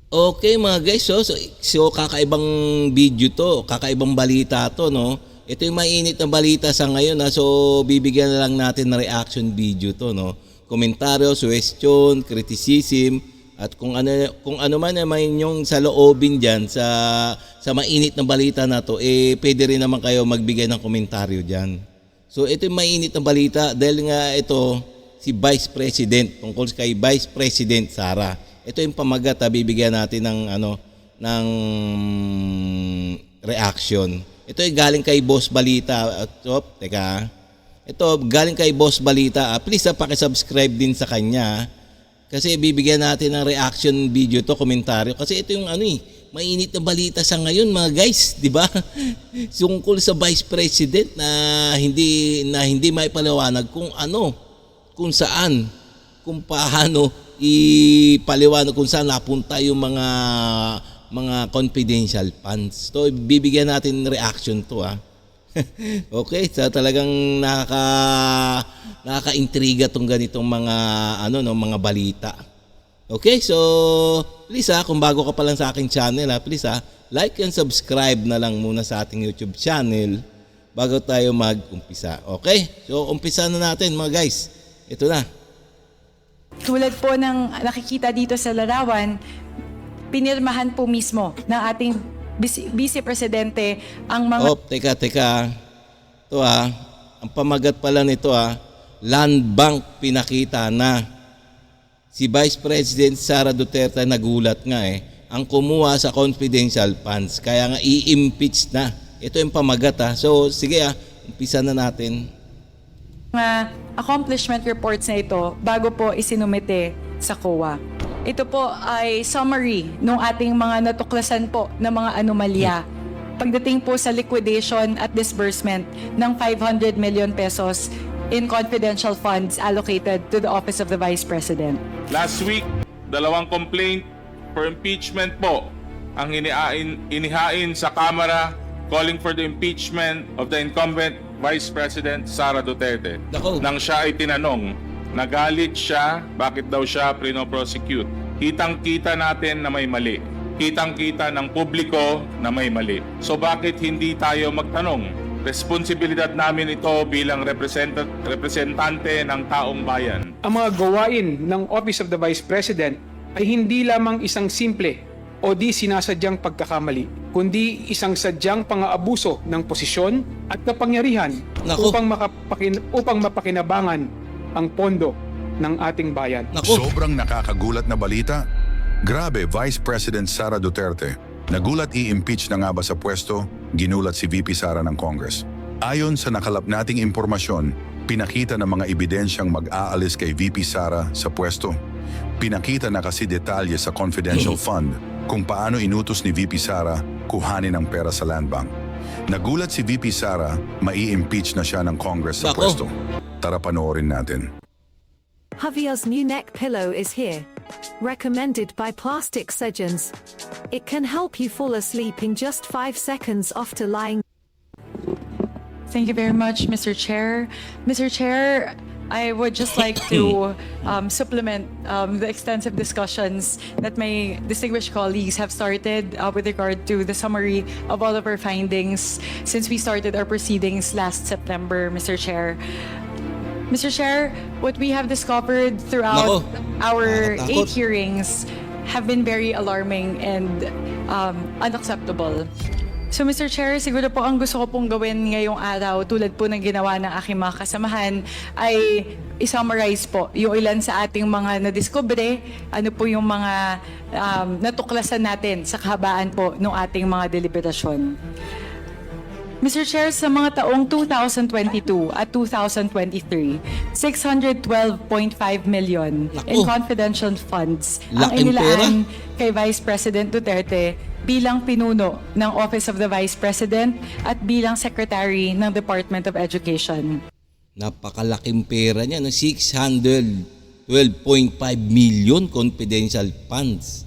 Okay mga guys, so kakaibang video to, kakaibang balita to, no? Ito yung mainit na balita sa ngayon, ha? So bibigyan na lang natin ng reaction video to, no? Komentaryo, suggestion, criticism, at kung ano man naman yung sa loobin diyan sa mainit na balita na to, pwede rin naman kayo magbigay ng komentaryo diyan. So ito yung mainit na balita dahil nga ito si Vice President, tungkol kay Vice President Sara. Ito yung pamagat, bibigyan natin ng reaction. Ito ay galing kay Boss Balita. Teka. Ito galing kay Boss Balita. Please paki-subscribe din sa kanya. Kasi bibigyan natin ng reaction video to, komentaryo. Kasi ito yung mainit na balita sa ngayon mga guys, di ba? Tungkol sa Vice President na hindi maipaliwanag kung saan, kung paano ipaliwanag kung saan napunta yung mga confidential funds. So bibigyan natin reaction to, ha. Okay, so talagang nakaka-intriga tong ganitong mga balita. Okay, so please kung bago ka pa lang sa aking channel, please like and subscribe na lang muna sa ating YouTube channel bago tayo mag-umpisa. Okay? So umpisa na natin mga guys. Ito na. Tulad po ng nakikita dito sa larawan, pinirmahan po mismo ng ating Vice Presidente ang mga... Teka. Ito ang pamagat pala nito Land Bank pinakita na. Si Vice President Sara Duterte nagulat nga ang kumuha sa confidential funds. Kaya nga i-impeach na. Ito yung pamagat So sige umpisa na natin. Accomplishment reports na ito bago po isinumite sa COA. Ito po ay summary ng ating mga natuklasan po ng mga anomalya pagdating po sa liquidation at disbursement ng 500 million pesos in confidential funds allocated to the Office of the Vice President. Last week, 2 complaint for impeachment po ang inihain sa Kamara calling for the impeachment of the incumbent Vice President Sara Duterte. Nang siya ay tinanong, nagalit siya, bakit daw siya prino-prosecute. Kitang-kita natin na may mali. Kitang-kita ng publiko na may mali. So bakit hindi tayo magtanong? Responsibilidad namin ito bilang representante ng taong bayan. Ang mga gawain ng Office of the Vice President ay hindi lamang isang simple o di sinasadyang pagkakamali, kundi isang sadyang pang-aabuso ng posisyon at kapangyarihan upang mapakinabangan ang pondo ng ating bayan. Sobrang nakakagulat na balita. Grabe, Vice President Sara Duterte. Nagulat i-impeach na nga ba sa pwesto, ginulat si VP Sara ng Congress. Ayon sa nakalap nating impormasyon, pinakita ng mga ebidensyang mag-aalis kay VP Sara sa pwesto. Pinakita na kasi detalye sa confidential fund kung paano inutos ni VP Sara kuhanin ang pera sa Land Bank. Nagulat si VP Sara, mai-impeach na siya ng Congress sa pwesto. Tara panoorin natin. Javier's new neck pillow is here. Recommended by Plastic Surgeons. It can help you fall asleep in just 5 seconds after lying. Thank you very much, Mr. Chair. Mr. Chair, I would just like to supplement the extensive discussions that my distinguished colleagues have started with regard to the summary of all of our findings since we started our proceedings last September, Mr. Chair. Mr. Chair, what we have discovered throughout our 8 hearings have been very alarming and unacceptable. So Mr. Chair, siguro po ang gusto ko pong gawin ngayong araw tulad po ng ginawa ng aking mga kasamahan ay i-summarize po yung ilan sa ating mga nadiskubre, ano po yung mga natuklasan natin sa kahabaan po ng ating mga deliberasyon. Mr. Chair, sa mga taong 2022 at 2023, 612.5 million in confidential funds ang inilaan kay Vice President Duterte bilang pinuno ng Office of the Vice President at bilang Secretary ng Department of Education. Napakalaking pera niya, 612.5 million confidential funds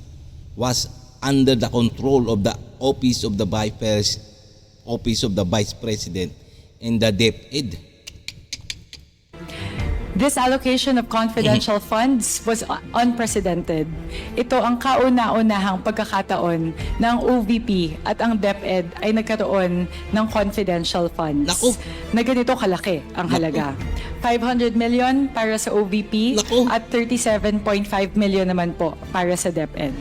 was under the control of the Office of the Vice President and the DepEd. This allocation of confidential funds was unprecedented. Ito ang kauna-unahang pagkakataon ng OVP at ang DepEd ay nagkaroon ng confidential funds Naku! na ganito kalaki ang halaga. 500 million para sa OVP Naku! at 37.5 million naman po para sa DepEd.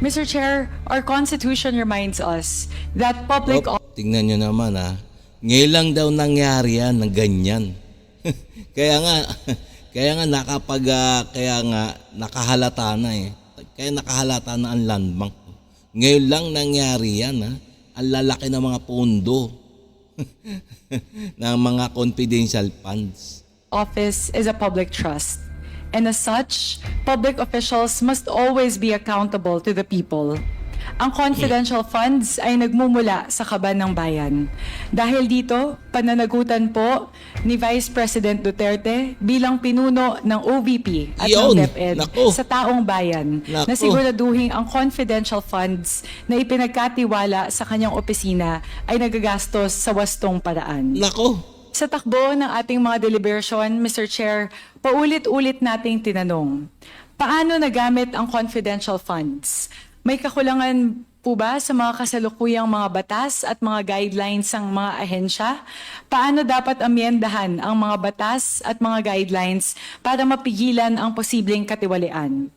Mr. Chair, our Constitution reminds us that public Tingnan nyo naman ngayon lang daw nangyari yan ng ganyan. kaya nga nakahalata na Kaya nakahalata na ang land bank. Ngayon lang nangyari yan Ang lalaki ng mga pondo ng mga confidential funds. office is a public trust. And as such, public officials must always be accountable to the people. Ang confidential funds ay nagmumula sa kaban ng bayan. Dahil dito, pananagutan po ni Vice President Duterte bilang pinuno ng OVP at ng Yun! DepEd Naku! sa taong bayan na Naku! siguraduhin ang confidential funds na ipinagkatiwala sa kanyang opisina ay nagagastos sa wastong paraan. Nako! Sa takbo ng ating mga deliberation, Mr. Chair, paulit-ulit nating tinanong, paano nagamit ang confidential funds? May kakulangan po ba sa mga kasalukuyang mga batas at mga guidelines ng mga ahensya? Paano dapat amyendahan ang mga batas at mga guidelines para mapigilan ang posibleng katiwalian?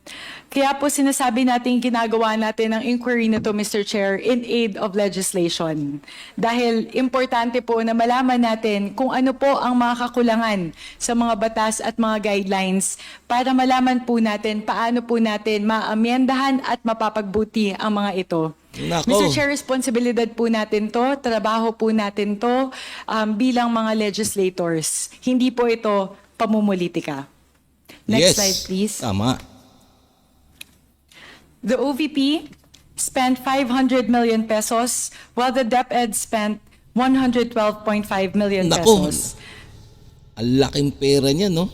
Kaya po sinasabi natin ginagawa natin ang inquiry na to, Mr. Chair, in aid of legislation. Dahil importante po na malaman natin kung ano po ang mga kakulangan sa mga batas at mga guidelines para malaman po natin paano po natin maamyendahan at mapapagbuti ang mga ito. Nako. Mr. Chair, responsibilidad po natin to, trabaho po natin to bilang mga legislators. Hindi po ito pamumulitika. Next slide, please. Tama. The OVP spent 500 million pesos while the DepEd spent 112.5 million Naku. pesos. Ang laking pera niya, no?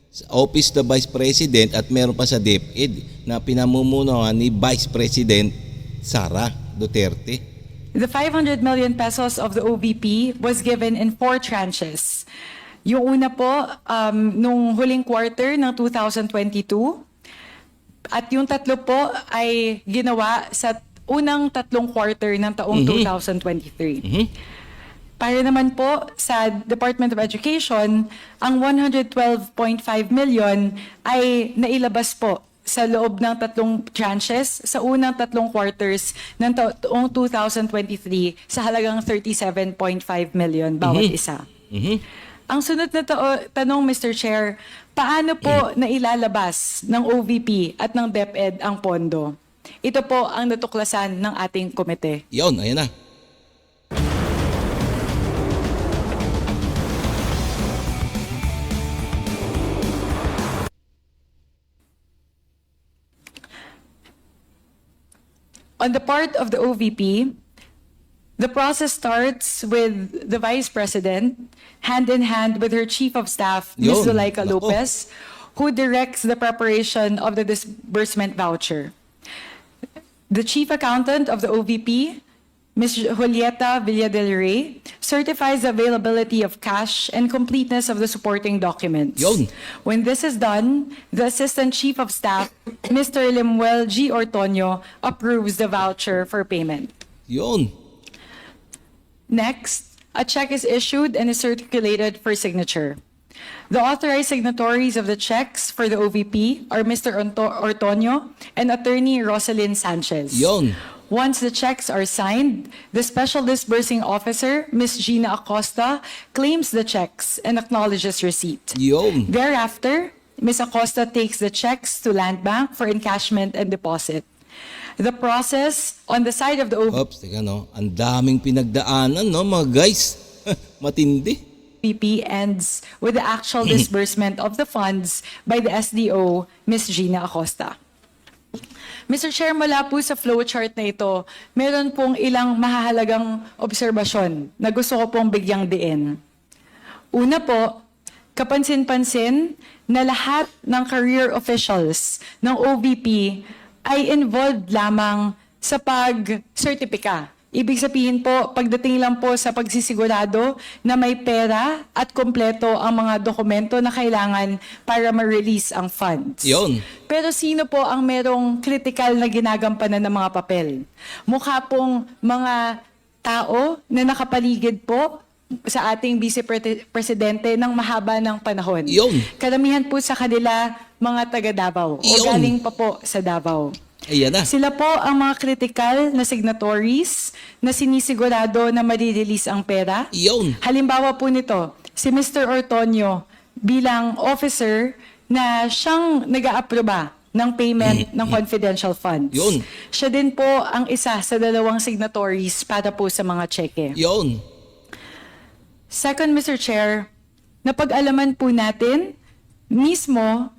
Sa Office of the Vice President at meron pa sa DepEd na pinamumunuan ni Vice President Sara Duterte. The 500 million pesos of the OVP was given in 4 tranches. Yung una po, nung huling quarter ng 2022, at yung tatlo po ay ginawa sa unang 3 quarter ng taong 2023. Para naman po sa Department of Education, ang 112.5 million ay nailabas po sa loob ng 3 tranches sa unang 3 quarters ng taong 2023 sa halagang 37.5 million bawat isa. Ang sunod na tanong, Mr. Chair, paano po nailalabas ng OVP at ng DepEd ang pondo? Ito po ang natuklasan ng ating komite. Yun, ayan na. On the part of the OVP, the process starts with the Vice President, hand in hand with her Chief of Staff, Ms. Yun. Zuleika Nako. Lopez, who directs the preparation of the disbursement voucher. The Chief Accountant of the OVP, Ms. Julieta Villa del Rey, certifies the availability of cash and completeness of the supporting documents. Yun. When this is done, the Assistant Chief of Staff, Mr. Lemuel G. Ortonio, approves the voucher for payment. Yun. Next, a check is issued and is circulated for signature. The authorized signatories of the checks for the OVP are Mr. Ortonio and Attorney Rosalyn Sanchez. Yun. Once the checks are signed, the Special Disbursing Officer, Ms. Gina Acosta, claims the checks and acknowledges receipt. Yun. Thereafter, Ms. Acosta takes the checks to Land Bank for encashment and deposit. The process on the side of the Oops, teka no. Ang daming pinagdaanan, no, mga guys. Matindi. OVP ends with the actual disbursement of the funds by the SDO, Ms. Gina Acosta. Mr. Chair, mula po sa flowchart na ito, meron pong ilang mahahalagang obserbasyon na gusto ko pong bigyang diin. Una po, kapansin-pansin na lahat ng career officials ng OVP ay involved lamang sa pag-sertipika Ibig sabihin po, pagdating lang po sa pagsisigurado na may pera at kompleto ang mga dokumento na kailangan para ma-release ang funds. Yun. Pero sino po ang merong critical na ginagampanan ng mga papel? Mukha pong mga tao na nakapaligid po sa ating Vice Presidente ng mahaba ng panahon. Yun. Karamihan po sa kanila mga taga Davao o Yun. galing pa po sa Davao. Ayan na. Sila po ang mga critical na signatories na sinisigurado na marirelease ang pera. Yun. Halimbawa po nito, si Mr. Ortonio bilang officer na siyang nag-aaproba ng payment ng confidential funds. Yun. Siya din po ang isa sa 2 signatories para po sa mga cheque. Yun. Second, Mr. Chair, napag-alaman po natin mismo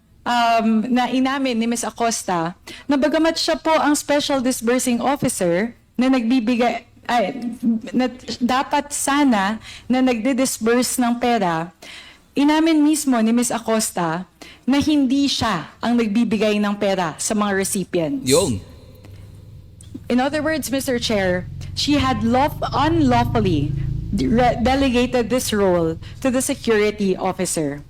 na inamin ni Ms. Acosta na bagamat siya po ang Special Disbursing Officer na nagbibigay na dapat sana na nagdi-disburse ng pera, inamin mismo ni Ms. Acosta na hindi siya ang nagbibigay ng pera sa mga recipients. Yun. In other words, Mr. Chair, she had unlawfully delegated this role to the security officer.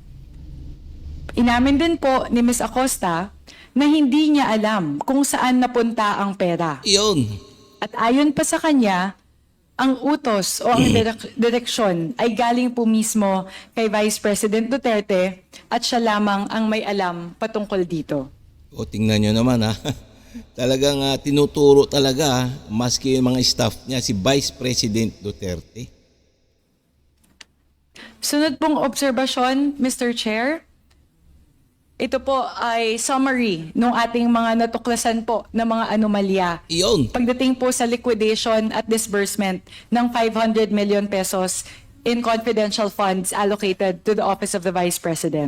Inamin din po ni Ms. Acosta na hindi niya alam kung saan napunta ang pera. Yun. At ayon pa sa kanya, ang utos o ang direksyon ay galing po mismo kay Vice President Duterte at siya lamang ang may alam patungkol dito. O tingnan nyo naman ha. Talagang tinuturo talaga maski yung mga staff niya si Vice President Duterte. Sunod pong obserbasyon, Mr. Chair. Ito po ay summary ng ating mga natuklasan po na mga anomalya. Iyon. Pagdating po sa liquidation at disbursement ng 500 million pesos in confidential funds allocated to the Office of the Vice President.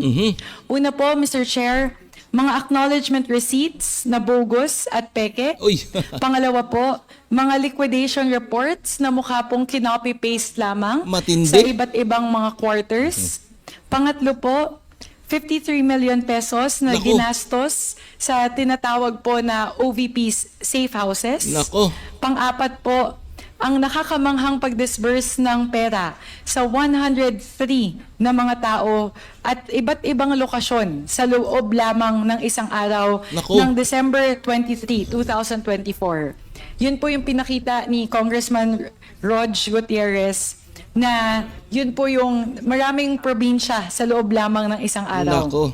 Una po, Mr. Chair, mga acknowledgement receipts na bogus at peke. Uy. Pangalawa po, mga liquidation reports na mukha pong kinopy-paste lamang Matindi. sa iba't ibang mga quarters. Pangatlo po, 53 million pesos na Naku. ginastos sa tinatawag po na OVP safe houses. Nako. Pang-apat po, ang nakakamanghang pag-disburse ng pera sa 103 na mga tao at iba't ibang lokasyon sa loob lamang ng isang araw Naku. ng December 23, 2024. Yun po yung pinakita ni Congressman Rog Gutierrez na yun po yung maraming probinsya sa loob lamang ng isang araw. Nako.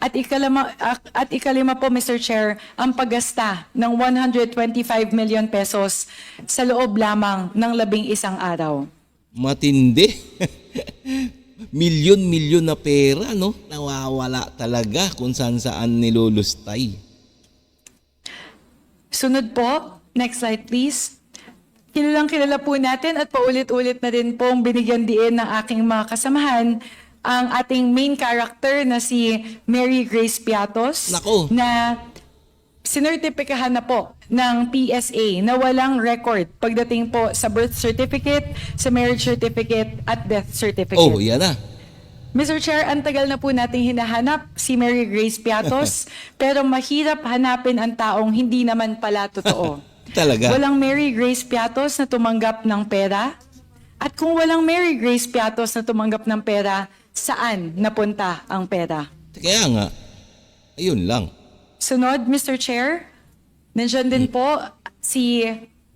At ikalima po, Mr. Chair, ang paggasta ng 125 million pesos sa loob lamang ng 11 araw. Matindi. Milyon-milyon na pera, no? Nawawala talaga kung saan-saan nilulustay. Sunod po, next slide please. Kilalang-kilala po natin at paulit-ulit na din pong binigyan diin ng aking mga kasamahan ang ating main character na si Mary Grace Piatos. Nako. Na sinertipikahan na po ng PSA na walang record pagdating po sa birth certificate, sa marriage certificate at death certificate. Oh, yan na. Mr. Chair, ang tagal na po nating hinahanap si Mary Grace Piatos pero mahirap hanapin ang taong hindi naman pala totoo. Talaga. Walang Mary Grace Piatos na tumanggap ng pera. At kung walang Mary Grace Piatos na tumanggap ng pera, saan napunta ang pera? Kaya nga, ayun lang. Sunod, Mr. Chair, nandiyan din po si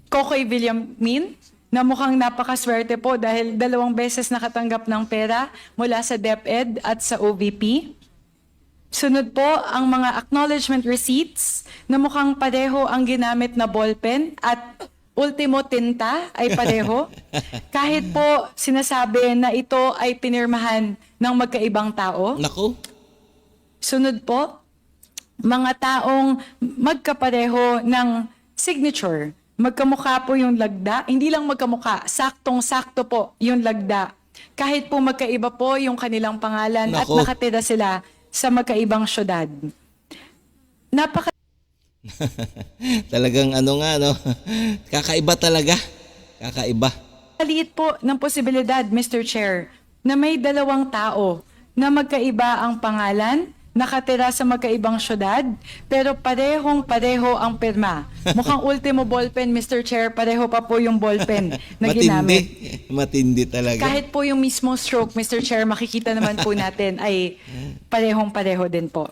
Kokoy Villamin na mukhang napakaswerte po dahil 2 beses nakatanggap ng pera mula sa DepEd at sa OVP. Sunod po ang mga acknowledgement receipts na mukhang pareho ang ginamit na ballpen at ultimo tinta ay pareho. Kahit po sinasabi na ito ay pinirmahan ng magkaibang tao. Nako. Sunod po, mga taong magkapareho ng signature. Magkamukha po yung lagda. Hindi lang magkamukha, saktong-sakto po yung lagda. Kahit po magkaiba po yung kanilang pangalan at Nako. nakatira sila sa magkaibang syudad. Talagang ano nga, no? Kakaiba talaga. Kakaiba. Maliit po ng posibilidad, Mr. Chair, na may 2 tao na magkaiba ang pangalan, nakatira sa magkaibang syudad, pero parehong-pareho ang pirma. Mukhang ultimo ballpen, Mr. Chair, pareho pa po yung ballpen na ginamit. Matindi talaga. Kahit po yung mismo stroke, Mr. Chair, makikita naman po natin ay parehong-pareho din po.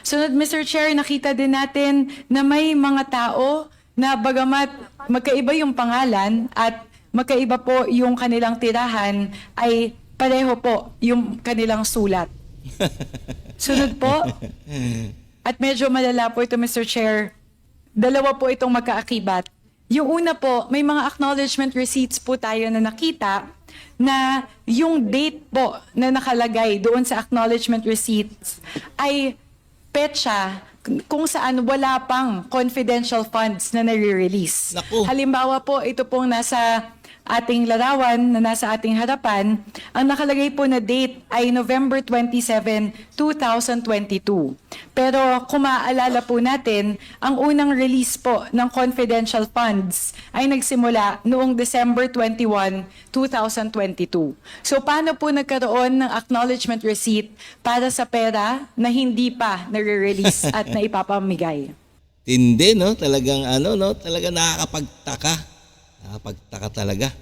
Sunod, Mr. Chair, nakita din natin na may mga tao na bagamat magkaiba yung pangalan at magkaiba po yung kanilang tirahan, ay pareho po yung kanilang sulat. Sunod po, at medyo malala po ito, Mr. Chair, dalawa po itong magkaakibat. Yung una po, may mga acknowledgement receipts po tayo na nakita na yung date po na nakalagay doon sa acknowledgement receipts ay petsa kung saan wala pang confidential funds na nare-release. Naku. Halimbawa po, ito pong nasa ating larawan na nasa ating harapan, ang nakalagay po na date ay November 27, 2022. Pero kung maaalala po natin, ang unang release po ng confidential funds ay nagsimula noong December 21, 2022. So paano po nagkaroon ng acknowledgement receipt para sa pera na hindi pa nare-release at naipapamigay? Tindi, no? Talagang no? Talagang nakakapagtaka. Nakakapagtaka talaga.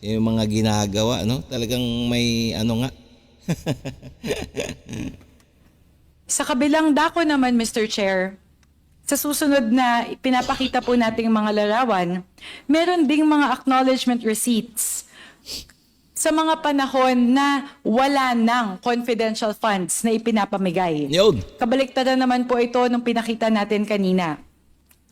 Yung mga ginagawa, no? Talagang may nga. Sa kabilang dako naman, Mr. Chair, sa susunod na pinapakita po nating mga larawan, meron ding mga acknowledgement receipts sa mga panahon na wala nang confidential funds na ipinapamigay. Yun. Kabaliktaran naman po ito nung pinakita natin kanina.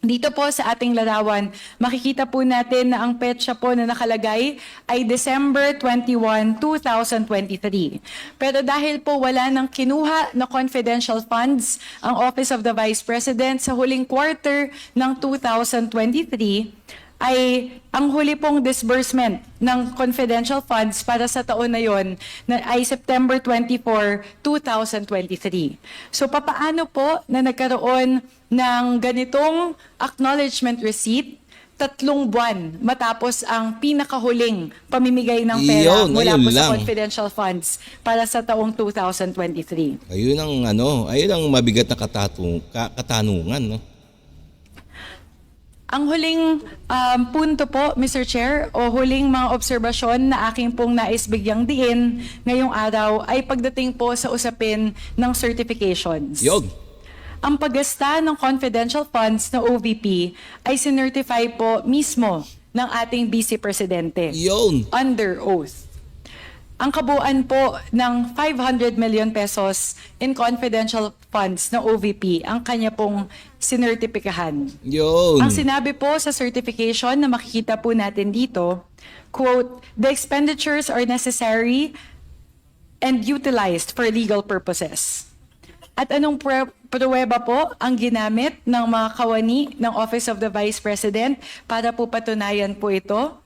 Dito po sa ating larawan, makikita po natin na ang petsa po na nakalagay ay December 21, 2023. Pero dahil po wala nang kinuha na confidential funds ang Office of the Vice President sa huling quarter ng 2023, ay ang huli pong disbursement ng confidential funds para sa taon na yon na ay September 24, 2023. So papaano po na nagkaroon ng ganitong acknowledgement receipt 3 buwan matapos ang pinakahuling pamimigay ng pera Iyon, mula ayun po sa lang. confidential funds para sa taong 2023? Ayun ang mabigat na katanungan, no? Ang huling punto po, Mr. Chair, o huling mga obserbasyon na aking pong nais bigyang diin ngayong araw ay pagdating po sa usapin ng certifications. Yun. Ang paggasta ng confidential funds na OVP ay sinertify po mismo ng ating Vice Presidente Yun. under oath. Ang kabuuan po ng 500 million pesos in confidential funds na OVP ang kanya pong sinertipikahan. Yun. Ang sinabi po sa certification na makikita po natin dito, quote, "The expenditures are necessary and utilized for legal purposes." At anong pruweba po ang ginamit ng mga kawani ng Office of the Vice President para po patunayan po ito?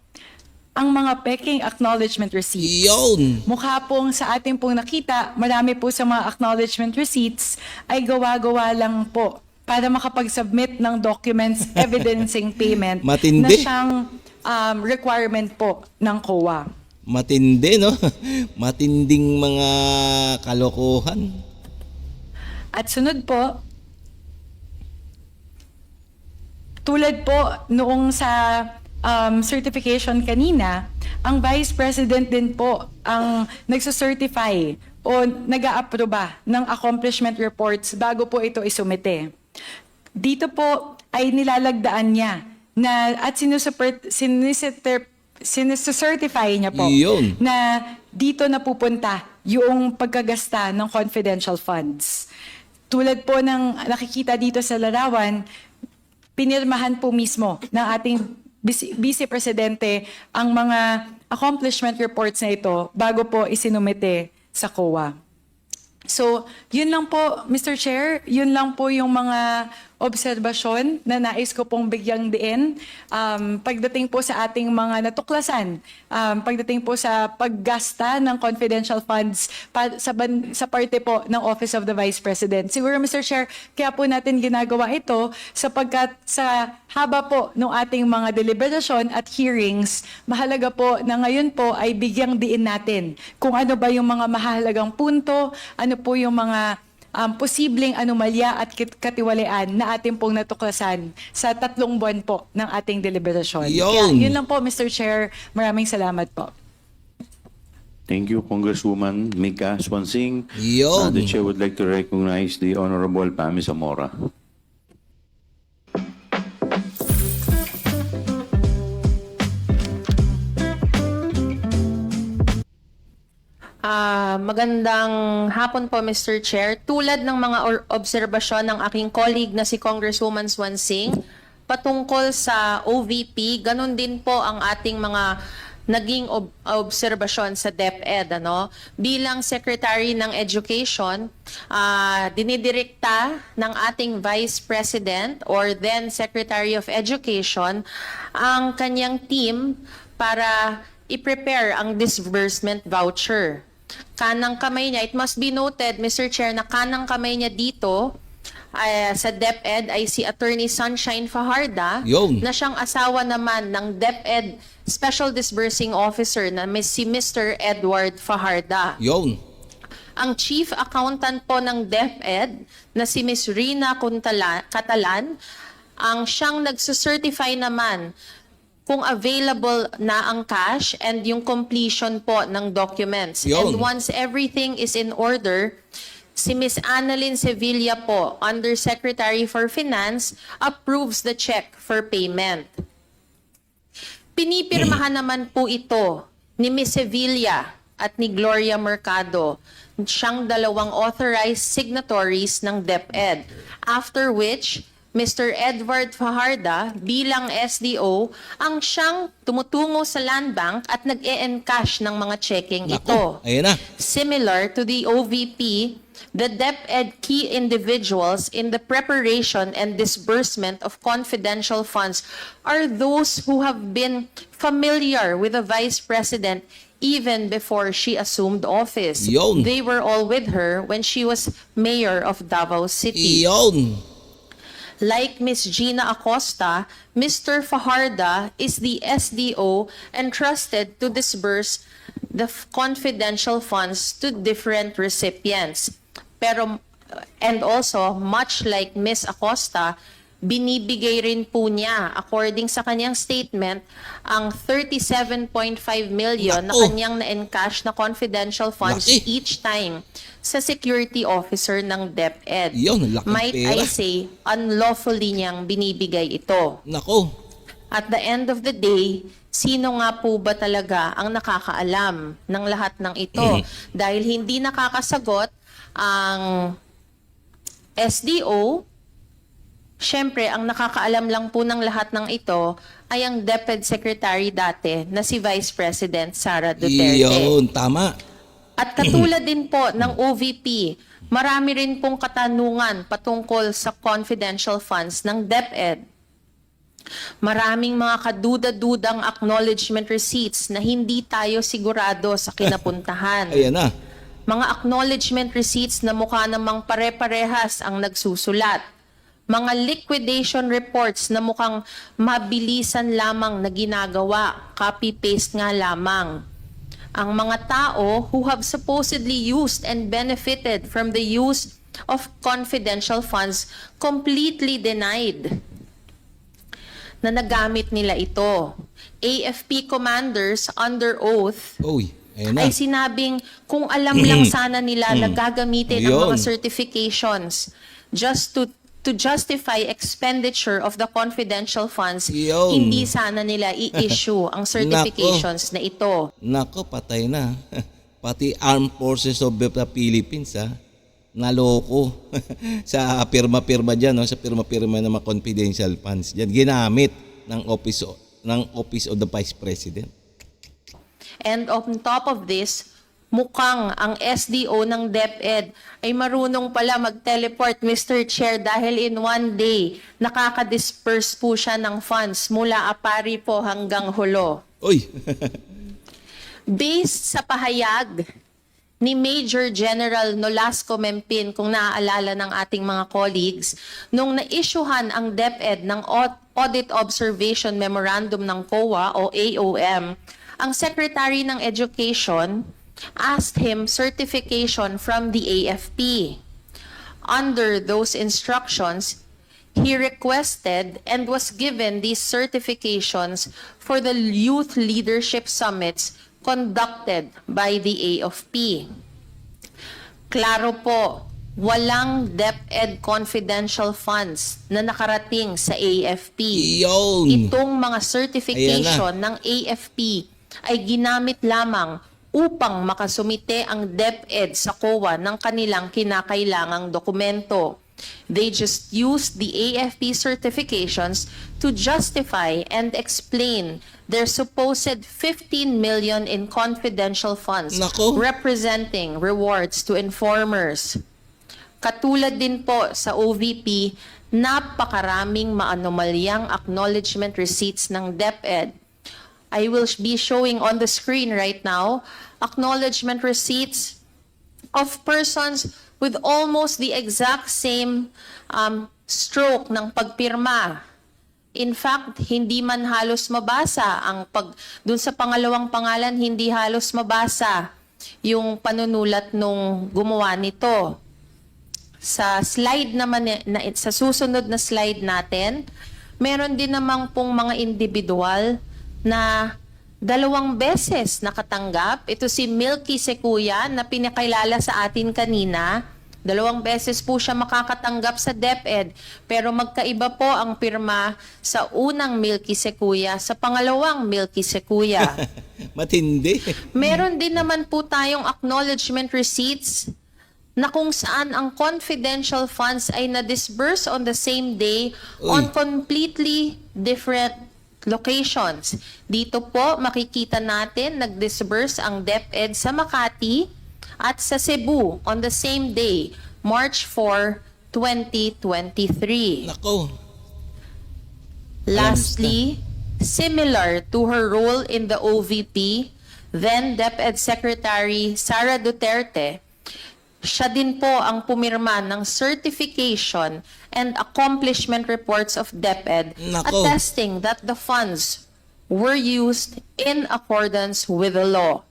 Ang mga peking acknowledgement receipts. Yun. Mukha pong sa ating pong nakita, marami po sa mga acknowledgement receipts ay gawa-gawa lang po para makapag-submit ng documents evidencing payment Matindi. na siyang requirement po ng COA. Matindi, no? Matinding mga kalokohan. At sunod po, tulad po noong sa certification kanina, ang Vice President din po ang nagsacertify o nag-aaproba ng accomplishment reports bago po ito isumite. Dito po ay nilalagdaan niya na at sinucertify niya po Iyon. na dito na pupunta yung pagkagasta ng confidential funds. Tulad po ng nakikita dito sa larawan, pinirmahan po mismo ng ating Vice Presidente ang mga accomplishment reports na ito bago po isinumite sa COA. So, yun lang po, Mr. Chair, yun lang po yung mga obserbasyon na nais ko pong bigyang diin pagdating po sa ating mga natuklasan, pagdating po sa paggasta ng confidential funds sa parte po ng Office of the Vice President. Siguro, Mr. Chair, kaya po natin ginagawa ito sapagkat sa haba po ng ating mga deliberasyon at hearings, mahalaga po na ngayon po ay bigyang diin natin kung ano ba yung mga mahalagang punto, ano po yung mga posibleng anomalya at katiwalian na ating pong natuklasan sa 3 buwan po ng ating deliberasyon. Kaya Yun. yun lang po, Mr. Chair. Maraming salamat po. Thank you, Congresswoman Mika Swansing. Yun. The chair would like to recognize the Honorable Pami Zamora. Magandang hapon po, Mr. Chair. Tulad ng mga obserbasyon ng aking colleague na si Congresswoman Swansing, patungkol sa OVP, ganun din po ang ating mga naging obserbasyon sa DepEd. Bilang Secretary ng Education, dinidirekta ng ating Vice President or then Secretary of Education ang kanyang team para i-prepare ang disbursement voucher. Kanang kamay niya, it must be noted, Mr. Chair, na kanang kamay niya dito sa DepEd ay si Attorney Sunshine Fajarda, Yun. na siyang asawa naman ng DepEd Special Disbursing Officer na si Mr. Edward Fajarda. Yun. Ang Chief Accountant po ng DepEd na si Ms. Rina Catalan, ang siyang nagsucertify naman kung available na ang cash and yung completion po ng documents. Yun. And once everything is in order, si Ms. Annalyn Sevilla po, Undersecretary for Finance, approves the check for payment. Pinipirmahan naman po ito ni Ms. Sevilla at ni Gloria Mercado, siyang dalawang authorized signatories ng DepEd. After which, Mr. Edward Fajarda bilang SDO ang siyang tumutungo sa Land Bank at nag-e-encash ng mga checking ito. Ayan na. Similar to the OVP, the DepEd key individuals in the preparation and disbursement of confidential funds are those who have been familiar with the Vice President even before she assumed office. Yun. They were all with her when she was mayor of Davao City. Yun. Like Ms. Gina Acosta, Mr. Fajarda is the SDO entrusted to disburse the confidential funds to different recipients. And also, much like Ms. Acosta, binibigay rin po niya, according sa kanyang statement, ang 37.5 million na Nako. kanyang na-encash na confidential funds Laki. each time sa security officer ng DepEd. Yun, laking Might pera. I say, unlawfully niyang binibigay ito. Nako. At the end of the day, sino nga po ba talaga ang nakakaalam ng lahat ng ito? Dahil hindi nakakasagot ang SDO, syempre, ang nakakaalam lang po ng lahat ng ito ay ang DepEd Secretary dati na si Vice President Sara Duterte. Yun, tama. At katulad din po ng OVP, marami rin pong katanungan patungkol sa confidential funds ng DepEd. Maraming mga kaduda-dudang acknowledgement receipts na hindi tayo sigurado sa kinapuntahan. Ayan na. Mga acknowledgement receipts na mukha namang pare-parehas ang nagsusulat. Mga liquidation reports na mukhang mabilisan lamang na ginagawa, copy-paste nga lamang. Ang mga tao who have supposedly used and benefited from the use of confidential funds completely denied na nagamit nila ito. AFP commanders under oath Uy, ayan na. ay sinabing kung alam lang sana nila na gagamitin ang mga Yun. certifications just to justify expenditure of the confidential funds, Yun. hindi sana nila i-issue ang certifications na ito. Nako, patay na. Pati Armed Forces of the Philippines, naloko. Sa pirma-pirma dyan, sa pirma-pirma ng mga confidential funds dyan, ginamit ng Office of the Vice President. And on top of this, mukhang ang SDO ng DepEd ay marunong pala mag-teleport, Mr. Chair, dahil in one day, nakaka-disperse po siya ng funds mula Apari po hanggang Hulo. Uy, Based sa pahayag ni Major General Nolasco Mempin, kung naaalala ng ating mga colleagues, nung na-issuehan ang DepEd ng Audit Observation Memorandum ng COA o AOM, ang Secretary ng Education asked him certification from the AFP. under those instructions, he requested and was given these certifications for the youth leadership summits conducted by the AFP. Klaro po, walang DepEd confidential funds na nakarating sa AFP. Yun. Itong mga certification ng AFP ay ginamit lamang upang makasumite ang DepEd sa COA ng kanilang kinakailangang dokumento. They just used the AFP certifications to justify and explain their supposed 15 million in confidential funds Nako. representing rewards to informers. Katulad din po sa OVP, napakaraming maanomalyang acknowledgement receipts ng DepEd. I will be showing on the screen right now acknowledgement receipts of persons with almost the exact same stroke ng pagpirma. In fact, hindi man halos mabasa dun sa pangalawang pangalan, hindi halos mabasa yung panunulat nung gumawa nito. Sa slide naman, sa susunod na slide natin, meron din namang pong mga individual na 2 beses nakatanggap. Ito si Milky Sequoia na pinakilala sa atin kanina. 2 beses po siya makakatanggap sa DepEd, pero magkaiba po ang pirma sa unang Milky Sequoia sa pangalawang Milky Sequoia. Matindi. Meron din naman po tayong acknowledgement receipts na kung saan ang confidential funds ay na-disburse on the same day on completely different locations. Dito po makikita natin nag-disburse ang DepEd sa Makati at sa Cebu on the same day, March 4, 2023. Nako. Lastly, similar to her role in the OVP, then DepEd Secretary Sara Duterte, siya din po ang pumirma ng certification and accomplishment reports of DepEd Nako. attesting that the funds were used in accordance with the law.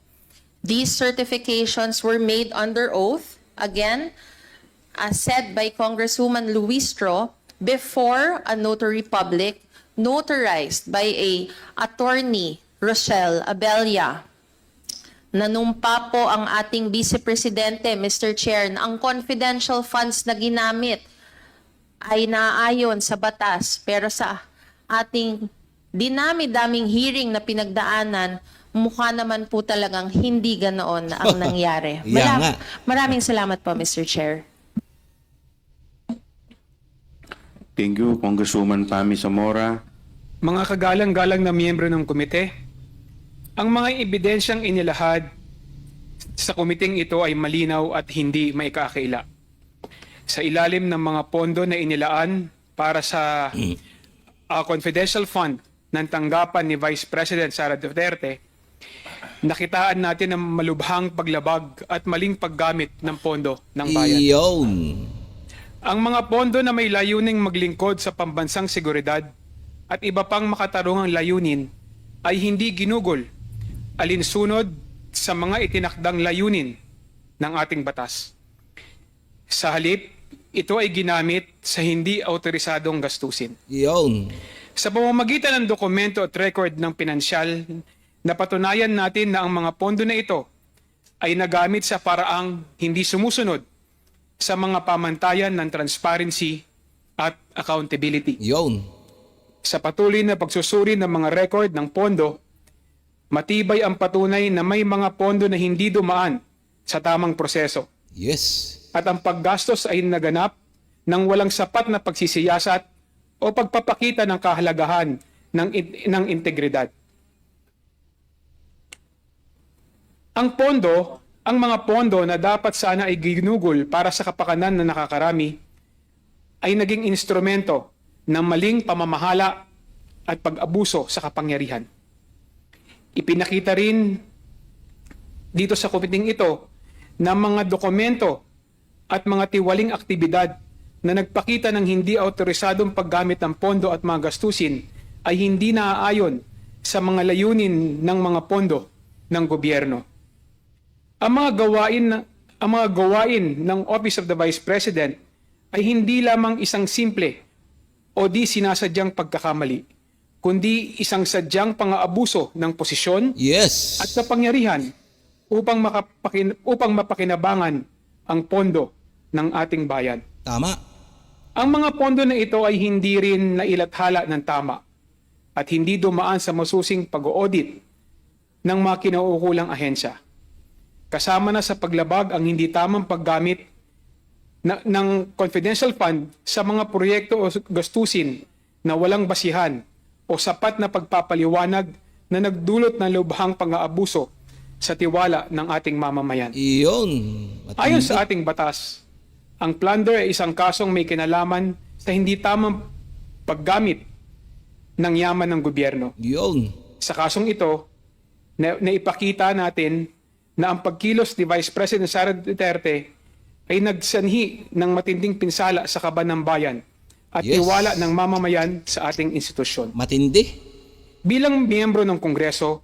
These certifications were made under oath, again, as said by Congresswoman Luistro, before a notary public notarized by a attorney, Rochelle Abella. Nanumpa po ang ating Vice Presidente, Mr. Chair, na ang confidential funds na ginamit ay naaayon sa batas. Pero sa ating dinami-daming hearing na pinagdaanan, mukha naman po talagang hindi ganoon ang nangyari. Yeah nga. Maraming salamat po, Mr. Chair. Thank you, Congresswoman Pami Zamora. Mga kagalang-galang na miyembro ng komite, ang mga ebidensyang inilahad sa komiting ito ay malinaw at hindi maikakaila. Sa ilalim ng mga pondo na inilaan para sa confidential fund ng tanggapan ni Vice President Sara Duterte, nakitaan natin ang malubhang paglabag at maling paggamit ng pondo ng bayan. Yun. Ang mga pondo na may layuning maglingkod sa pambansang seguridad at iba pang makatarungang layunin ay hindi ginugol alinsunod sa mga itinakdang layunin ng ating batas. Sa halip, ito ay ginamit sa hindi autorisadong gastusin. Yun. Sa pamamagitan ng dokumento at record ng pinansyal, napatunayan natin na ang mga pondo na ito ay nagamit sa paraang hindi sumusunod sa mga pamantayan ng transparency at accountability. Yun. Sa patuloy na pagsusuri ng mga record ng pondo, matibay ang patunay na may mga pondo na hindi dumaan sa tamang proseso. Yes. At ang paggastos ay naganap ng walang sapat na pagsisiyasat o pagpapakita ng kahalagahan ng integridad. Ang mga pondo na dapat sana ay ginugol para sa kapakanan na nakakarami ay naging instrumento ng maling pamamahala at pag-abuso sa kapangyarihan. Ipinakita rin dito sa komiting ito na mga dokumento at mga tiwaling aktibidad na nagpakita ng hindi autorisadong paggamit ng pondo at mga gastusin ay hindi naaayon sa mga layunin ng mga pondo ng gobyerno. Ang mga gawain ng Office of the Vice President ay hindi lamang isang simple o di sinasadyang pagkakamali, kundi isang sadyang pang-aabuso ng posisyon Yes. at kapangyarihan upang mapakinabangan ang pondo ng ating bayan. Tama. Ang mga pondo na ito ay hindi rin nailathala ng tama at hindi dumaan sa masusing pag-audit ng mga kinauukulang ahensya. Kasama na sa paglabag ang hindi tamang paggamit ng confidential fund sa mga proyekto o gastusin na walang basihan o sapat na pagpapaliwanag na nagdulot ng lubhang pang-aabuso sa tiwala ng ating mamamayan. Iyon. Ayon sa ating batas, ang plunder ay isang kasong may kinalaman sa hindi tamang paggamit ng yaman ng gobyerno. Iyon. Sa kasong ito, naipakita natin na ang pagkilos ni Vice President Sara Duterte ay nagsanhi ng matinding pinsala sa kaban ng bayan at Yes. tiwala ng mamamayan sa ating institusyon. Matindi. Bilang miyembro ng Kongreso,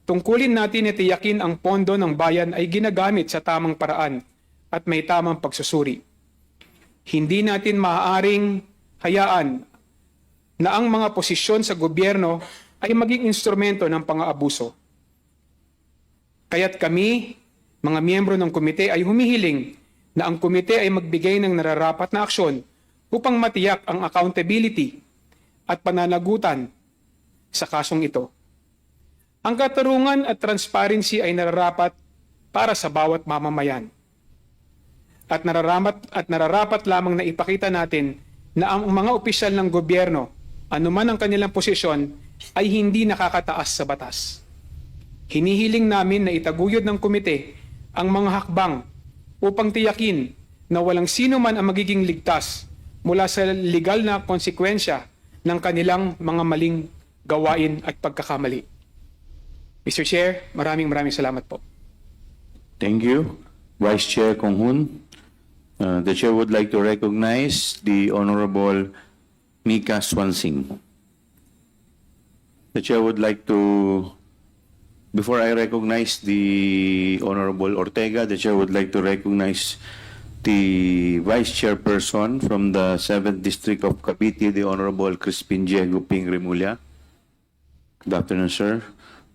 tungkulin natin na tiyakin ang pondo ng bayan ay ginagamit sa tamang paraan at may tamang pagsusuri. Hindi natin maaaring hayaan na ang mga posisyon sa gobyerno ay maging instrumento ng pang-aabuso. Kaya't kami, mga miyembro ng komite, ay humihiling na ang komite ay magbigay ng nararapat na aksyon upang matiyak ang accountability at pananagutan sa kasong ito. Ang katarungan at transparency ay nararapat para sa bawat mamamayan. At nararapat lamang na ipakita natin na ang mga opisyal ng gobyerno, anuman ang kanilang posisyon, ay hindi nakakataas sa batas. Hinihiling namin na itaguyod ng komite ang mga hakbang upang tiyakin na walang sino man ang magiging ligtas mula sa legal na konsekwensya ng kanilang mga maling gawain at pagkakamali. Mr. Chair, maraming salamat po. Thank you. Vice Chair Kong Hoon. The Chair would like to recognize the Honorable Mika Swansing. The Chair would like to, before I recognize the Honorable Ortega, the Chair would like to recognize the Vice Chairperson from the 7th District of Cavite, the Honorable Crispin J. Guping Remulla. Good afternoon, sir.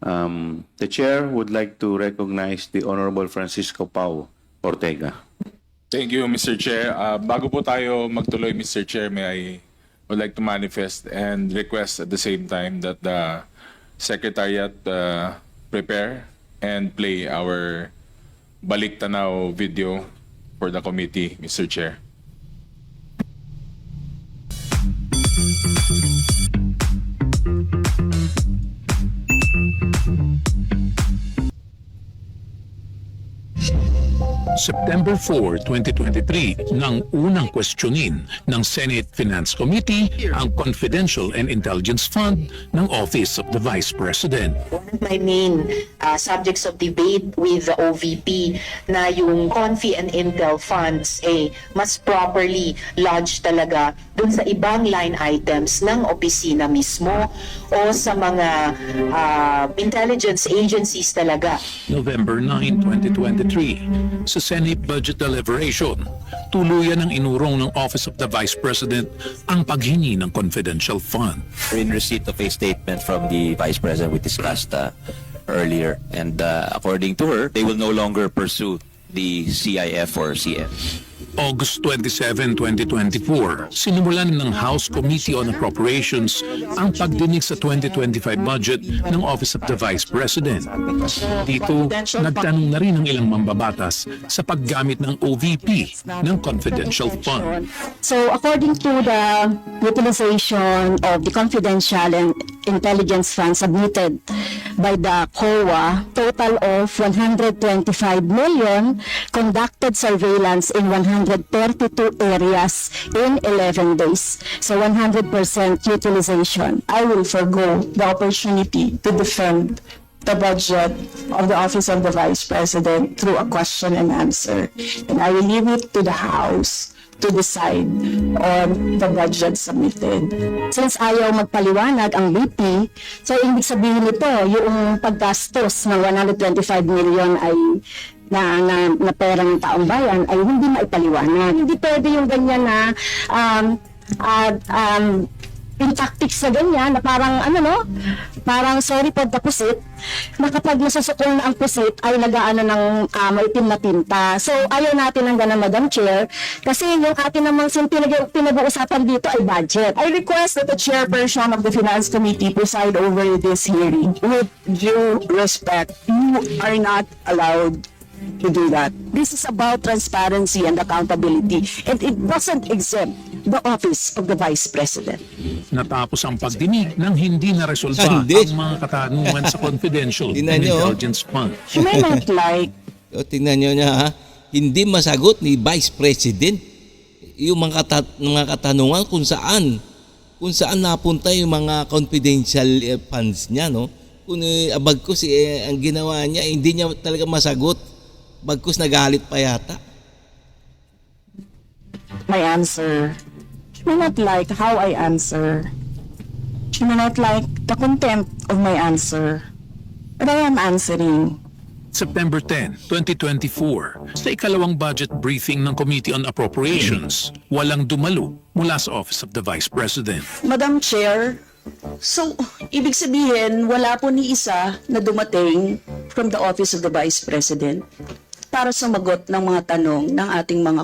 The Chair would like to recognize the Honorable Francisco Pau Ortega. Thank you, Mr. Chair. Bago po tayo magtuloy, Mr. Chair, I would like to manifest and request at the same time that the Secretariat prepare and play our Balik Tanaw video for the committee, Mr. Chair. September 4, 2023, nang unang questionin ng Senate Finance Committee ang Confidential and Intelligence Fund ng Office of the Vice President. One of my main subjects of debate with the OVP na yung Confi and Intel funds mas properly lodged talaga dun sa ibang line items ng opisina mismo o sa mga intelligence agencies talaga. November 9, 2023, sa Senate Budget Deliberation, tuluyan ang inurong ng Office of the Vice President ang paghingi ng confidential fund. In receipt of a statement from the Vice President we discussed earlier, and according to her, they will no longer pursue the CIF or CN. August 27, 2024, sinimulan ng House Committee on Appropriations ang pagdinig sa 2025 budget ng Office of the Vice President. Dito, nagtanong na rin ang ilang mambabatas sa paggamit ng OVP ng confidential fund. So according to the utilization of the confidential and intelligence fund submitted by the COA, total of 125 million conducted surveillance in 132 areas in 11 days. So 100% utilization. I will forgo the opportunity to defend the budget of the Office of the Vice President through a question and answer. And I will leave it to the House to decide on the budget submitted. Since ayaw magpaliwanag ang VP, so ibig sabihin nito, yung paggastos ng 125 million ay na pera ng taong bayan ay hindi maipaliwanag. Hindi pwede yung ganyan na yung tactics na ganyan na parang parang sorry for the pusit, na kapag nasusukol na ang pusit ay nagaano ng maitim na tinta. So ayaw natin ng ganun, Madam Chair, kasi yung atin namang pinag-uusapan dito ay budget. I request that the chairperson of the Finance Committee preside over this hearing. With due respect, you are not allowed to do that. This is about transparency and accountability, and it doesn't exempt the office of the Vice President. Natapos ang pagdinig ng hindi naresolba Hindi. ang mga katanungan sa confidential Tingnan and nyo, intelligence fund. You may not like O, tingnan nyo niya ha. Hindi masagot ni Vice President yung mga katanungan kung saan napunta yung mga confidential funds niya, no? Kung bagkus ang ginawa niya, hindi niya talaga masagot. Bagkus nagalit pa yata. My answer. You may not like how I answer. You may not like the content of my answer. But I am answering. September 10, 2024, sa ikalawang budget briefing ng Committee on Appropriations, walang dumalo mula sa Office of the Vice President. Madam Chair, so ibig sabihin wala po ni isa na dumating from the Office of the Vice President para sumagot ng mga tanong ng ating mga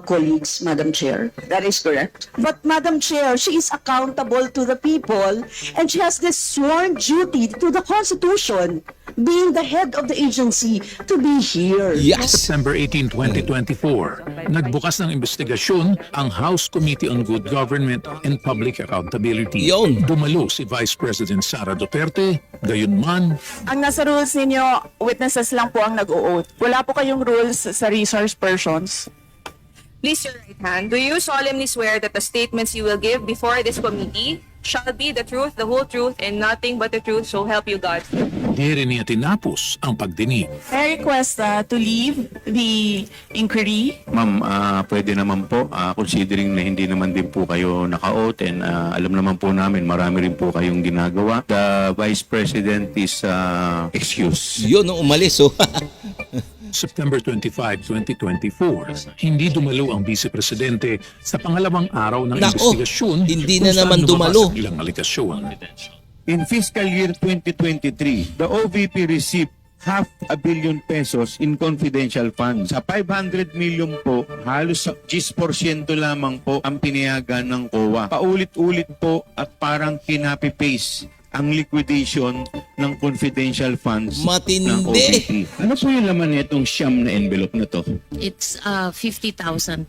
colleagues, Madam Chair. That is correct. But Madam Chair, she is accountable to the people and she has this sworn duty to the Constitution, being the head of the agency, to be here. Yes! September 18, 2024, nagbukas ng investigasyon ang House Committee on Good Government and Public Accountability. Yun. Dumalo si Vice President Sara Duterte, gayunman, Ang nasa rules ninyo, witnesses lang po ang nag-o-oath. Wala po kayong rules sa resource persons. Please your right hand. Do you solemnly swear that the statements you will give before this committee shall be the truth, the whole truth, and nothing but the truth, so help you God? di rin niya tinapos ang pagdinig. I request to leave the inquiry. Ma'am, pwede naman po, considering na hindi naman din po kayo naka-oath and alam naman po namin marami rin po kayong ginagawa. The Vice President is excused. Yun, nung umalis, oh. September 25, 2024, hindi dumalo ang Vice Presidente sa pangalawang araw ng Nako, investigasyon hindi kung na saan naman lumabas dumalo. ang ilang aligasyon. In fiscal year 2023, the OVP received ₱500 million in confidential funds. Sa 500 million po, halos 10% lamang po ang pinayagan ng COA. Paulit-ulit po at parang kinapi-paste ang liquidation ng confidential funds Matindi. ng OVP. Ano po yung laman nitong siyam na envelope na to? It's 50,000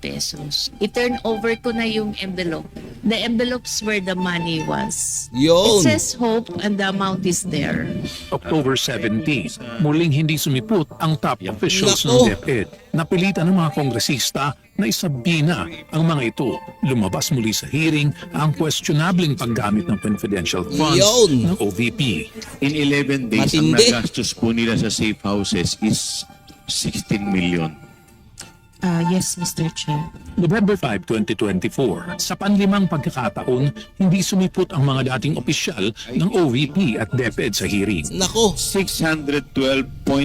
pesos. I-turn over ko na yung envelope. The envelopes where the money was. Yun. It says hope and the amount is there. October 17, muling hindi sumipot ang top officials Nako. ng DepEd. Napilitan ng mga kongresista na isabi na ang mga ito. Lumabas muli sa hearing ang questionableng paggamit ng confidential funds Yun. ng OVP. In 11 days, ang Matindi. nagastos po nila sa safe houses is 16 million. Yes, Mr. Chair. November 5, 2024, sa panlimang pagkakataon, hindi sumipot ang mga dating opisyal ng OVP at DepEd sa hearing. Nako. 612.5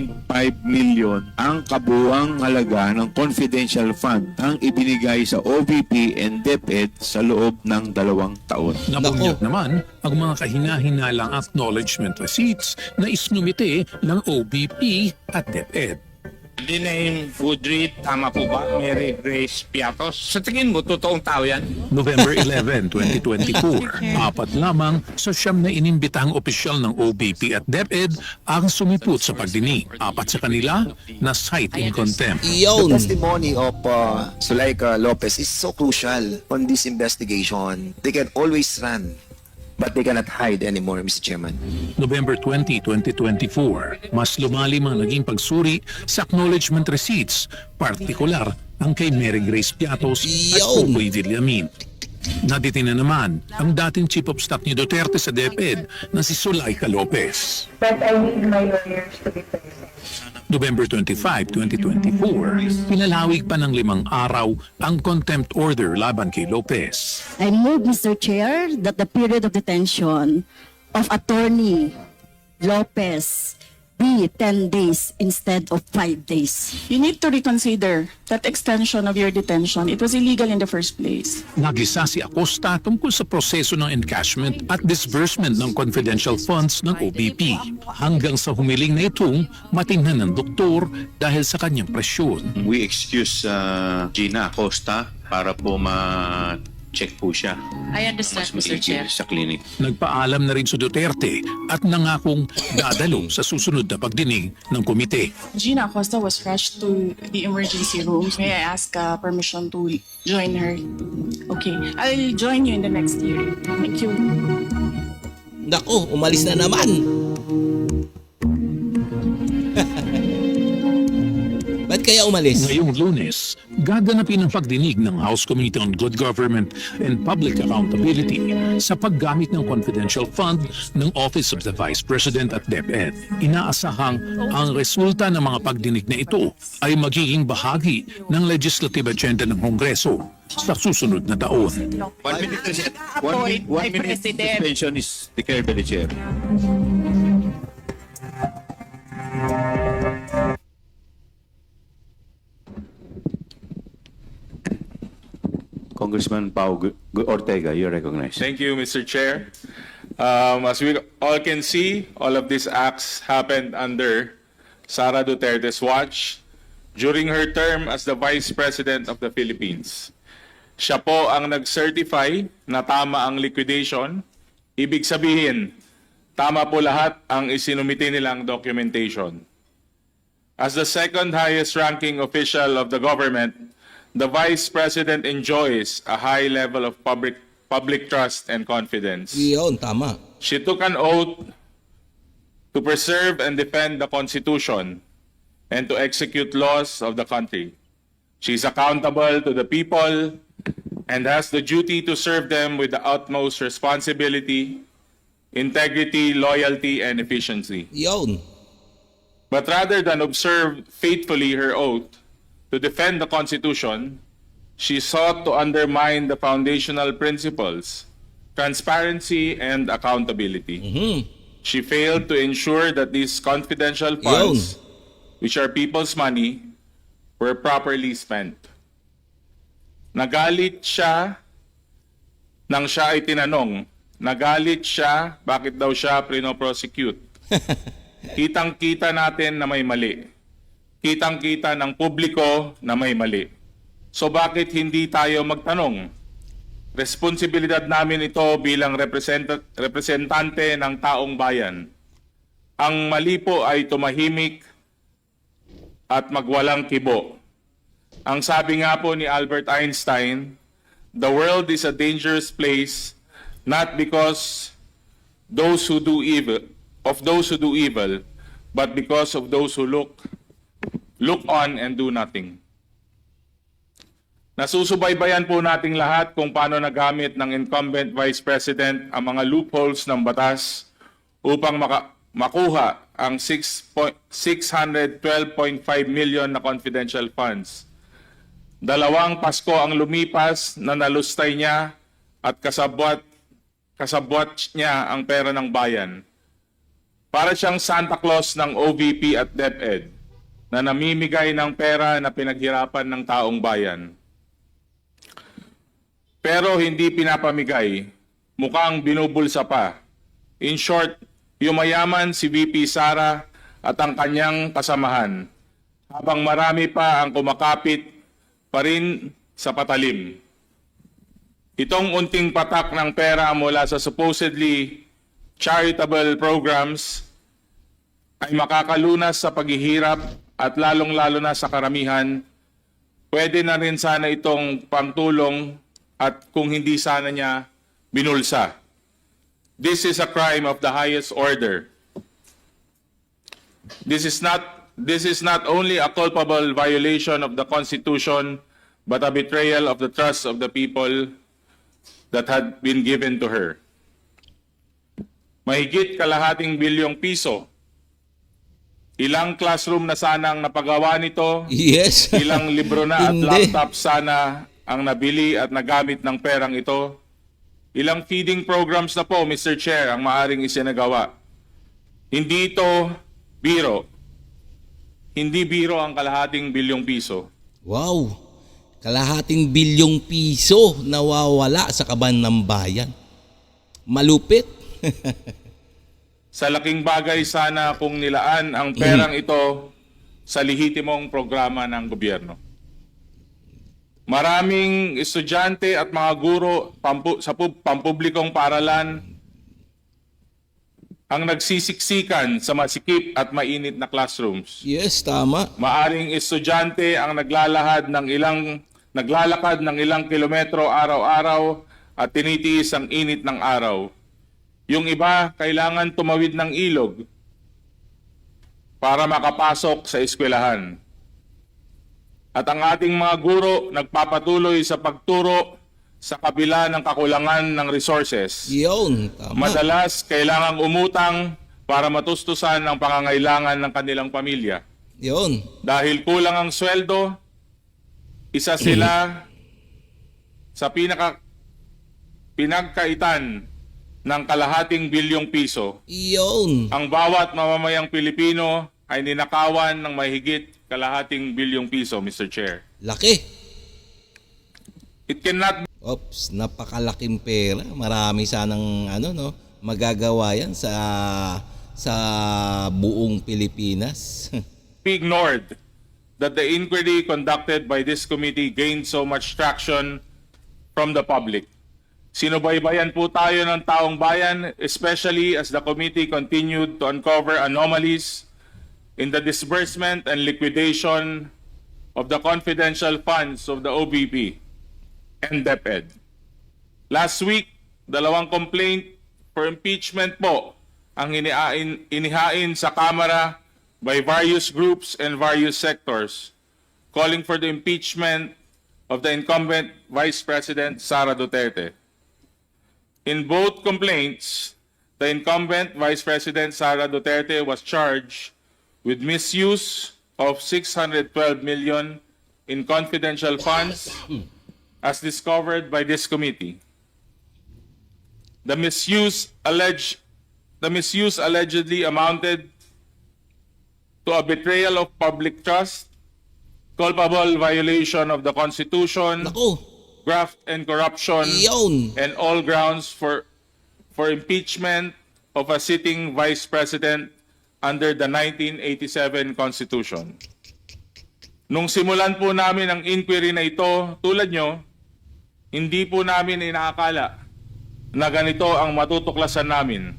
million ang kabuang halaga ng confidential fund ang ibinigay sa OVP and DepEd sa loob ng 2 taon. Nabunyag naman ang mga kahina-hinalang acknowledgement receipts na isnumite ng OVP at DepEd. Linaim Woodry, tama po ba? Mary Grace Piatos. Sa tingin mo, totoong tao yan? November 11, 2024, apat lamang sa siyam na inimbitang opisyal ng OVP at DepEd ang sumipot sa pagdinig. Apat sa kanila na cite in contempt. Yun. Testimony of Zuleika Lopez is so crucial on this investigation. They can always run, but they cannot hide anymore, Mr. Chairman. November 20, 2024, mas lumalim ang naging pagsuri sa acknowledgement receipts, partikular ang kay Mary Grace Piatos at Yun. Popoy Villamin. Naditin na naman ang dating Chief of Staff ni Duterte sa DepEd na si Zuleika Lopez. But I need my lawyers to be present. November 25, 2024, pinalawig pa ng 5 araw ang contempt order laban kay Lopez. I move, Mr. Chair, that the period of detention of Attorney Lopez be 10 days instead of 5 days. You need to reconsider that extension of your detention. It was illegal in the first place. Nagisa si Acosta tungkol sa proseso ng encashment at disbursement ng confidential funds ng OVP hanggang sa humiling na itong matingnan ng doktor dahil sa kanyang presyon. We excuse Gina Acosta para po ma-check po siya. I understand, Mas Mr. Chair. maigi sa clinic. Nagpaalam na rin si Duterte at nangakong dadalo sa susunod na pagdinig ng komite. Gina Acosta was rushed to the emergency room. May I ask permission to join her? Okay, I'll join you in the next hearing. Thank you. Nako, umalis na naman. Ba't kaya umalis? Ngayong Lunes, gaganapin ang pagdinig ng House Committee on Good Government and Public Accountability sa paggamit ng confidential fund ng Office of the Vice President at DepEd. Inaasahang ang resulta ng mga pagdinig na ito ay magiging bahagi ng legislative agenda ng Kongreso sa susunod na taon. 1 minute, President. 1 minute suspension is declared by the chair. Congressman Pao Ortega, you're recognized. Thank you, Mr. Chair. As we all can see, all of these acts happened under Sara Duterte's watch during her term as the Vice President of the Philippines. Siya po ang nag-certify na tama ang liquidation. Ibig sabihin, tama po lahat ang isinumite nilang documentation. As the second highest ranking official of the government, the Vice President enjoys a high level of public trust and confidence. Iyon, tama. She took an oath to preserve and defend the Constitution and to execute laws of the country. She is accountable to the people and has the duty to serve them with the utmost responsibility, integrity, loyalty, and efficiency. Iyon. But rather than observe faithfully her oath to defend the Constitution, she sought to undermine the foundational principles, transparency, and accountability. She failed to ensure that these confidential funds, which are people's money, were properly spent. Nagalit siya nang siya ay tinanong. Nagalit siya bakit daw siya prino-prosecute. Kitang-kita natin na may mali. Kitang-kita ng publiko na may mali. So bakit hindi tayo magtanong? Responsibilidad namin ito bilang representante ng taong bayan. Ang mali po ay tumahimik at magwalang kibo. Ang sabi nga po ni Albert Einstein, the world is a dangerous place not because those who do evil, but because of those who look on and do nothing. Nasusubaybayan po nating lahat kung paano nagamit ng incumbent Vice President ang mga loopholes ng batas upang makuha ang 612.5 million na confidential funds. 2 Pasko ang lumipas na nalustay niya at kasabwat niya ang pera ng bayan. Para siyang Santa Claus ng OVP at DepEd na namimigay ng pera na pinaghirapan ng taong bayan. Pero hindi pinapamigay, mukhang binubulsa pa. In short, yumayaman si VP Sara at ang kanyang kasamahan, habang marami pa ang kumakapit pa rin sa patalim. Itong unting patak ng pera mula sa supposedly charitable programs ay makakalunas sa paghihirap at lalong-lalo na sa karamihan. Pwede na rin sana itong pangtulong at kung hindi sana niya binulsa. This is a crime of the highest order. This is not only a culpable violation of the Constitution, but a betrayal of the trust of the people that had been given to her. Mahigit kalahating bilyong piso. Ilang classroom na sanang napagawa nito? Yes. Ilang libro na at Hindi. laptop sana ang nabili at nagamit ng perang ito? Ilang feeding programs na po, Mr. Chair, ang maaring isinagawa? Hindi ito Biro. Hindi biro ang kalahating bilyong piso. Wow! Kalahating bilyong piso nawawala sa kaban ng bayan. Malupit. Sa laking bagay sana kung nilaan ang perang ito sa lehitimong programa ng gobyerno. Maraming estudyante at mga guro sa pampublikong paaralan ang nagsisiksikan sa masikip at mainit na classrooms. Yes, tama. Maaring estudyante ang naglalakad ng ilang kilometro araw-araw at tinitiis ang init ng araw. Yung iba kailangan tumawid ng ilog para makapasok sa eskwelahan. At ang ating mga guro nagpapatuloy sa pagturo sa kabila ng kakulangan ng resources. Yun, tama. Madalas kailangang umutang para matustusan ang pangangailangan ng kanilang pamilya. Yun. Dahil kulang ang sweldo, isa sila sa pinagkaitan ng kalahating bilyong piso. Yun. Ang bawat mamamayang Pilipino ay ninakawan ng mahigit kalahating bilyong piso, Mr. Chair. Laki. It cannot Ops, napakalaking pera. Marami sanang magagawa yan sa buong Pilipinas. be ignored that the inquiry conducted by this committee gained so much traction from the public. Sinubaybayan po tayo ng taong bayan, especially as the committee continued to uncover anomalies in the disbursement and liquidation of the confidential funds of the OBP and DepEd. Last week, 2 complaint for impeachment po ang inihain sa Kamara by various groups and various sectors calling for the impeachment of the incumbent Vice President Sara Duterte. In both complaints, the incumbent Vice President Sara Duterte was charged with misuse of 612 million in confidential funds as discovered by this committee. The misuse allegedly amounted to a betrayal of public trust, culpable violation of the Constitution, graft and corruption, and all grounds for impeachment of a sitting Vice President under the 1987 Constitution. Nung simulan po namin ang inquiry na ito, tulad nyo, hindi po namin inaakala na ganito ang matutuklasan namin.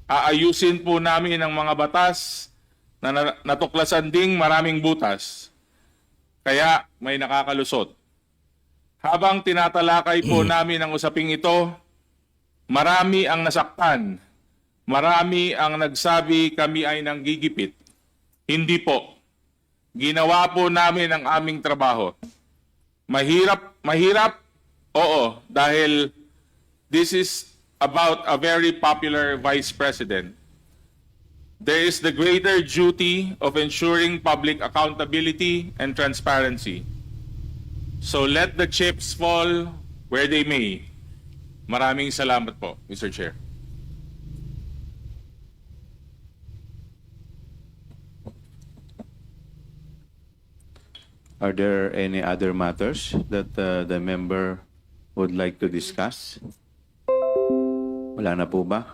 Aayusin po namin ang mga batas na natuklasan ding maraming butas. Kaya may nakakalusot. Habang tinatalakay po namin ang usaping ito, marami ang nasaktan. Marami ang nagsabi kami ay nanggigipit. Hindi po. Ginawa po namin ang aming trabaho. Mahirap? Oo, dahil this is about a very popular Vice President. There is the greater duty of ensuring public accountability and transparency. So let the chips fall where they may. Maraming salamat po, Mr. Chair. Are there any other matters that the member would like to discuss? Wala na po ba?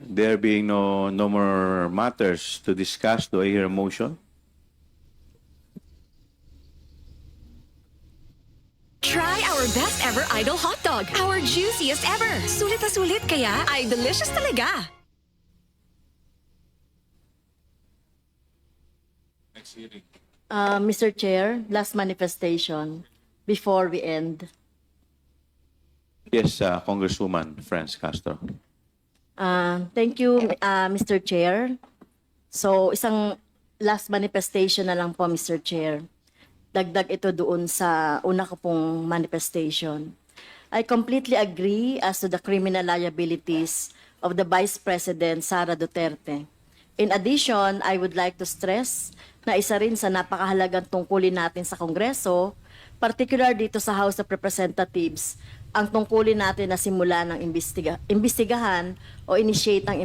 There being no more matters to discuss, do I hear a motion? Try our best ever Idol hot dog. Our juiciest ever. Sulit na sulit kaya ay delicious talaga. Mr. Chair, last manifestation before we end. Yes, Congresswoman Franz Castro. Thank you, Mr. Chair. So, isang last manifestation na lang po, Mr. Chair. Dagdag ito doon sa una ko pong manifestation. I completely agree as to the criminal liabilities of the Vice President Sara Duterte. In addition, I would like to stress na isa rin sa napakahalagang tungkulin natin sa Kongreso, particular dito sa House of Representatives, ang tungkulin natin na simula ng imbestigahan o initiate ang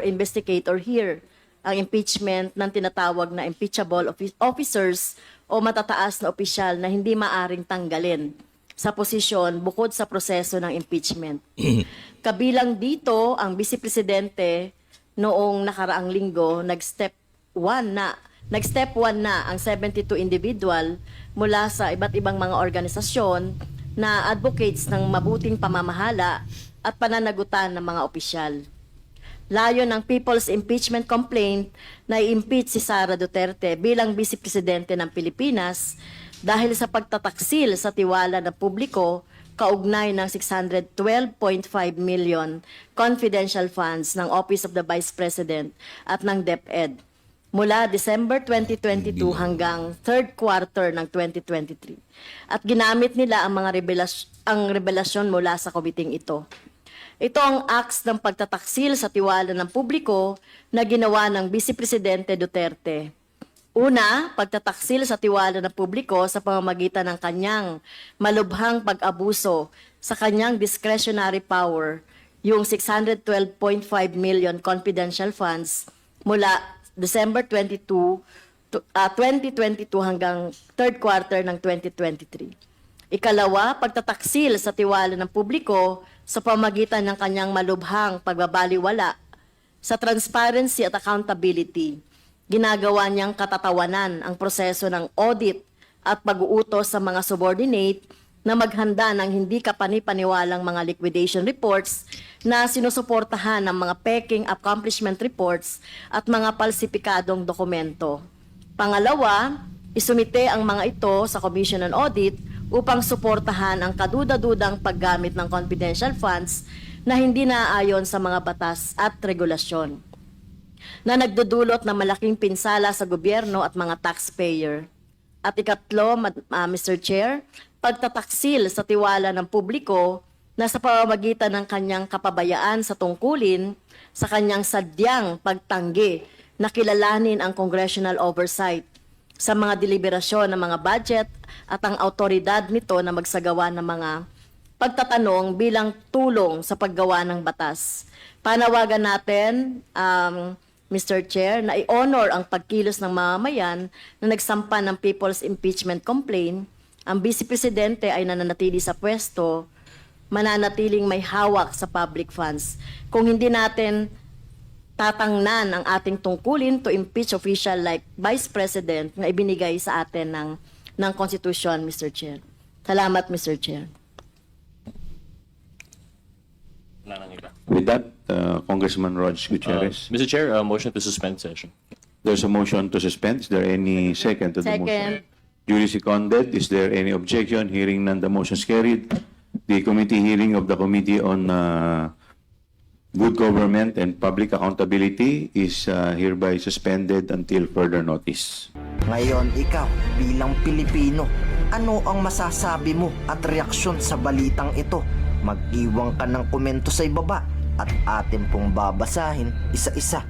investigate or hear ang impeachment ng tinatawag na impeachable officers o matataas na opisyal na hindi maaring tanggalin sa posisyon bukod sa proseso ng impeachment. Kabilang dito ang Vice Presidente noong nakaraang linggo, nag-step 1 na ang 72 individual mula sa iba't ibang mga organisasyon na advocates ng mabuting pamamahala at pananagutan ng mga opisyal. Layo ng People's Impeachment Complaint na i-impeach si Sara Duterte bilang Vice Presidente ng Pilipinas dahil sa pagtataksil sa tiwala ng publiko kaugnay ng 612.5 million confidential funds ng Office of the Vice President at ng DepEd mula December 2022 hanggang third quarter ng 2023. At ginamit nila ang mga revelasyon mula sa komiting ito. Ito ang acts ng pagtataksil sa tiwala ng publiko na ginawa ng Vice Presidente Duterte. Una, pagtataksil sa tiwala ng publiko sa pamamagitan ng kanyang malubhang pag-abuso sa kanyang discretionary power, yung 612.5 million confidential funds mula December 2022 hanggang third quarter ng 2023. Ikalawa, pagtataksil sa tiwala ng publiko sa pamamagitan ng kanyang malubhang pagbabaliwala sa transparency at accountability. Ginagawa niyang katatawanan ang proseso ng audit at pag-uutos sa mga subordinate na maghanda ng hindi kapani-paniwalang mga liquidation reports na sinusuportahan ng mga peking accomplishment reports at mga palsipikadong dokumento. Pangalawa, isumite ang mga ito sa Commission on Audit upang suportahan ang kaduda-dudang paggamit ng confidential funds na hindi naaayon sa mga batas at regulasyon, na nagdudulot ng malaking pinsala sa gobyerno at mga taxpayer. At ikatlo, Mr. Chair, pagtataksil sa tiwala ng publiko na sa pamamagitan ng kanyang kapabayaan sa tungkulin sa kanyang sadyang pagtanggi na kilalanin ang congressional oversight sa mga deliberasyon ng mga budget at ang autoridad nito na magsagawa ng mga pagtatanong bilang tulong sa paggawa ng batas. Panawagan natin, Mr. Chair, na i-honor ang pagkilos ng mamamayan na nagsampa ng People's Impeachment Complaint. Ang Vice Presidente ay nananatili sa pwesto, mananatiling may hawak sa public funds. Kung hindi natin tatangnan ang ating tungkulin to impeach official like Vice President na ibinigay sa atin ng Constitution, Mr. Chair. Salamat, Mr. Chair. With that, Congressman Rog Gutierrez. Mr. Chair, motion to suspend session. There's a motion to suspend. Is there any second to the motion? Second. Duly seconded. Is there any objection? Hearing none, the motion is carried. The committee hearing of the Committee on Good Government and Public Accountability is hereby suspended until further notice. Ngayon, ikaw bilang Pilipino, ano ang masasabi mo at reaksyon sa balitang ito? Mag-iwan ka ng komento sa ibaba at atin pong babasahin isa-isa.